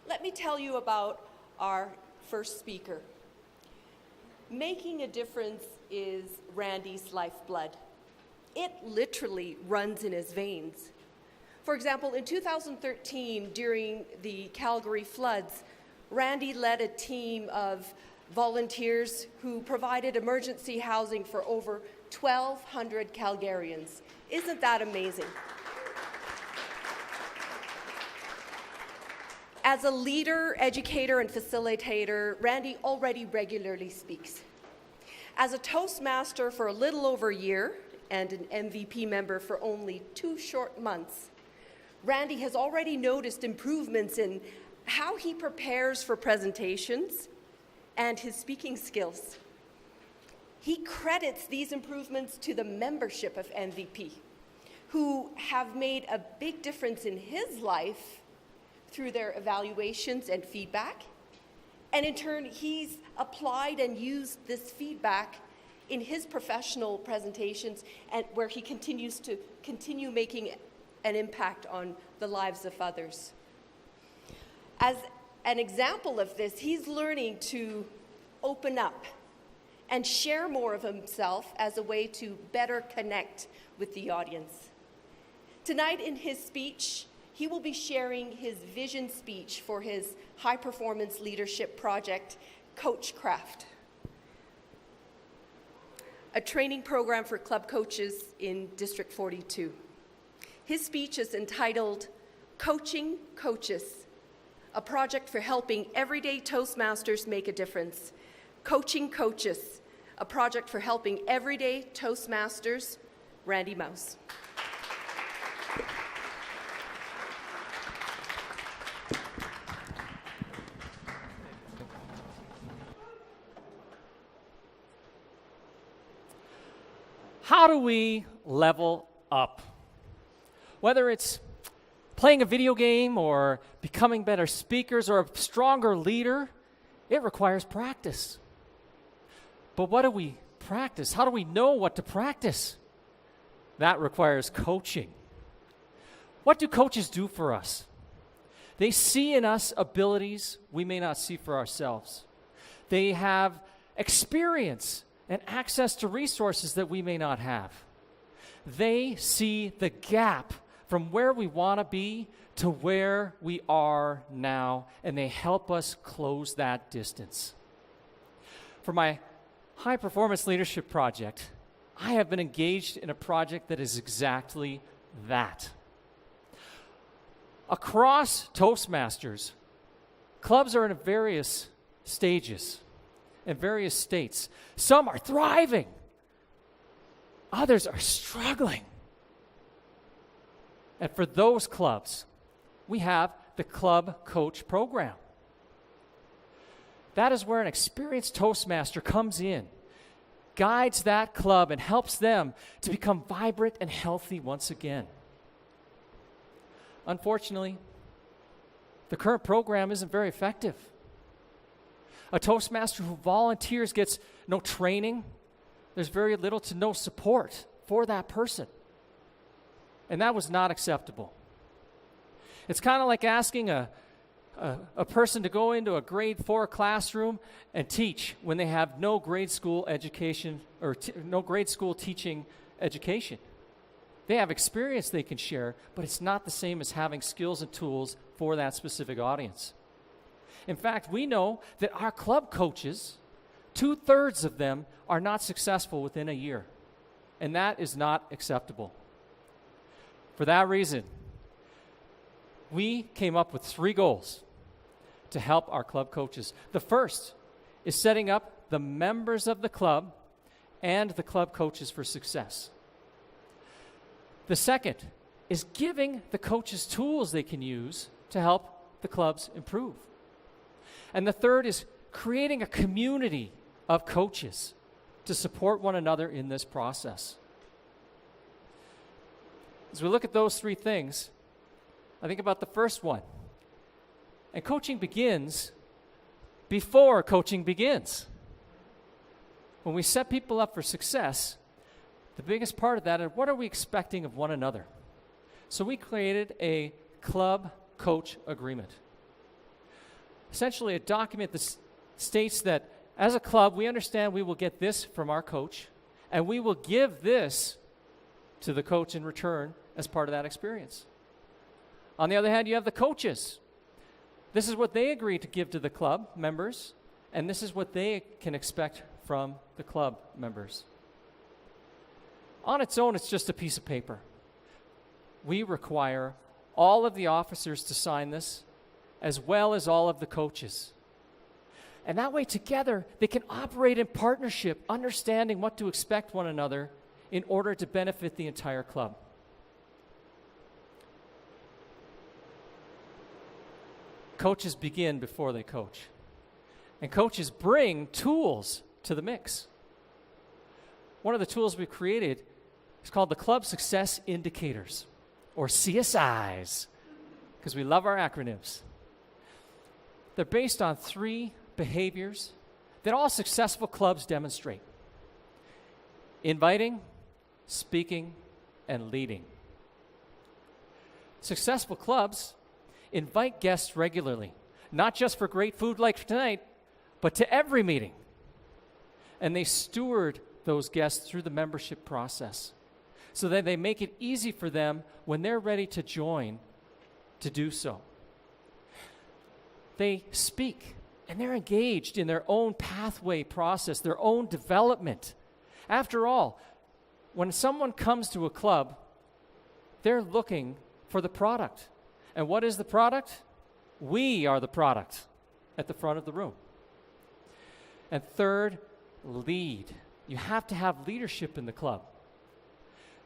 Let me tell you about our first speaker. Making a difference is Randy's lifeblood. It literally runs in his veins. For example, in 2013, during the Calgary floods, Randy led a team of volunteers who provided emergency housing for over 1,200 Calgarians. Isn't that amazing? As a leader, educator, and facilitator, Randy already regularly speaks. As a Toastmaster for a little over a year and an MVP member for only 2 short months, Randy has already noticed improvements in how he prepares for presentations and his speaking skills. He credits these improvements to the membership of MVP, who have made a big difference in his life through their evaluations and feedback. And in turn, he's applied and used this feedback in his professional presentations, and where he continues to making an impact on the lives of others. As an example of this, he's learning to open up and share more of himself as a way to better connect with the audience. Tonight in his speech, he will be sharing his vision speech for his high-performance leadership project, Coachcraft, a training program for club coaches in District 42. His speech is entitled Coaching Coaches, a project for helping everyday Toastmasters make a difference. Coaching Coaches, a project for helping everyday Toastmasters. Randy Mouse. How do we level up? Whether it's playing a video game or becoming better speakers or a stronger leader, it requires practice. But what do we practice? How do we know what to practice? That requires coaching. What do coaches do for us? They see in us abilities we may not see for ourselves. They have experience and access to resources that we may not have. They see the gap from where we want to be to where we are now, and they help us close that distance. For my high performance leadership project, I have been engaged in a project that is exactly that. Across Toastmasters, clubs are in various stages, in various states. Some are thriving, others are struggling. And for those clubs, we have the Club Coach Program. That is where an experienced Toastmaster comes in, guides that club, and helps them to become vibrant and healthy once again. Unfortunately, the current program isn't very effective. A Toastmaster who volunteers gets no training. There's very little to no support for that person. And that was not acceptable. It's kind of like asking a person to go into a grade 4 classroom and teach when they have no grade school education or no grade school teaching education. They have experience they can share, but it's not the same as having skills and tools for that specific audience. In fact, we know that our club coaches, 2/3 of them are not successful within a year, and that is not acceptable. For that reason, we came up with 3 goals to help our club coaches. The first is setting up the members of the club and the club coaches for success. The second is giving the coaches tools they can use to help the clubs improve. And the third is creating a community of coaches to support one another in this process. As we look at those 3 things, I think about the first one. And coaching begins before coaching begins. When we set people up for success, the biggest part of that is what are we expecting of one another? So we created a club coach agreement. essentially a document that states that as a club, we understand we will get this from our coach, and we will give this to the coach in return as part of that experience. On the other hand, you have the coaches. This is what they agree to give to the club members, and this is what they can expect from the club members. On its own, it's just a piece of paper. We require all of the officers to sign this, as well as all of the coaches. And that way, together, they can operate in partnership, understanding what to expect one another in order to benefit the entire club. Coaches begin before they coach. And coaches bring tools to the mix. One of the tools we created is called the Club Success Indicators, or CSIs, because we love our acronyms. They're based on 3 behaviors that all successful clubs demonstrate: inviting, speaking, and leading. Successful clubs invite guests regularly, not just for great food like tonight, but to every meeting. And they steward those guests through the membership process so that they make it easy for them when they're ready to join to do so. They speak, and they're engaged in their own pathway process, their own development. After all, when someone comes to a club, they're looking for the product. And what is the product? We are the product at the front of the room. And third, lead. You have to have leadership in the club.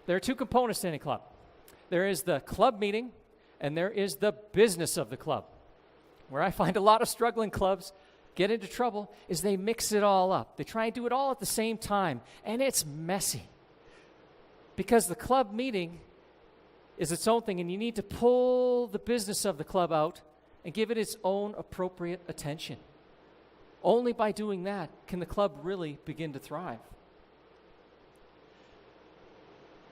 There are 2 components to any club. There is the club meeting, and there is the business of the club. Where I find a lot of struggling clubs get into trouble is they mix it all up. They try and do it all at the same time, and it's messy. Because the club meeting is its own thing, and you need to pull the business of the club out and give it its own appropriate attention. Only by doing that can the club really begin to thrive.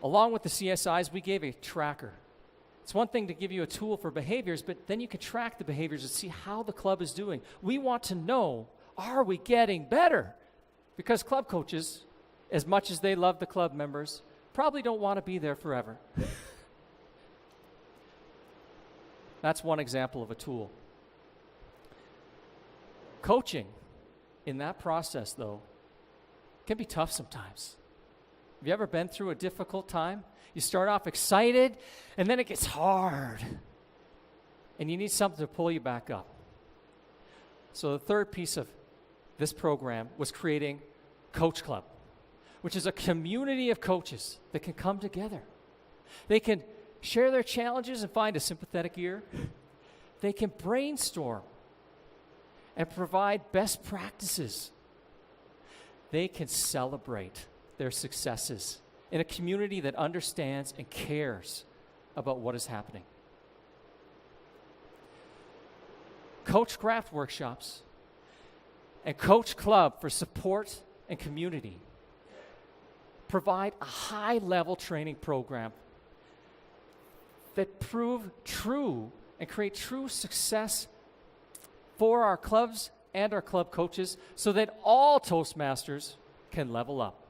Along with the CSIs, we gave a tracker. It's one thing to give you a tool for behaviors, but then you can track the behaviors and see how the club is doing. We want to know, are we getting better? Because club coaches, as much as they love the club members, probably don't want to be there forever. That's one example of a tool. Coaching in that process, though, can be tough sometimes. Have you ever been through a difficult time? You start off excited, and then it gets hard. And you need something to pull you back up. So the third piece of this program was creating Coach Club, which is a community of coaches that can come together. They can share their challenges and find a sympathetic ear. They can brainstorm and provide best practices. They can celebrate their successes in a community that understands and cares about what is happening. Coach Craft workshops and Coach Club for support and community provide a high-level training program that prove true and create true success for our clubs and our club coaches so that all Toastmasters can level up.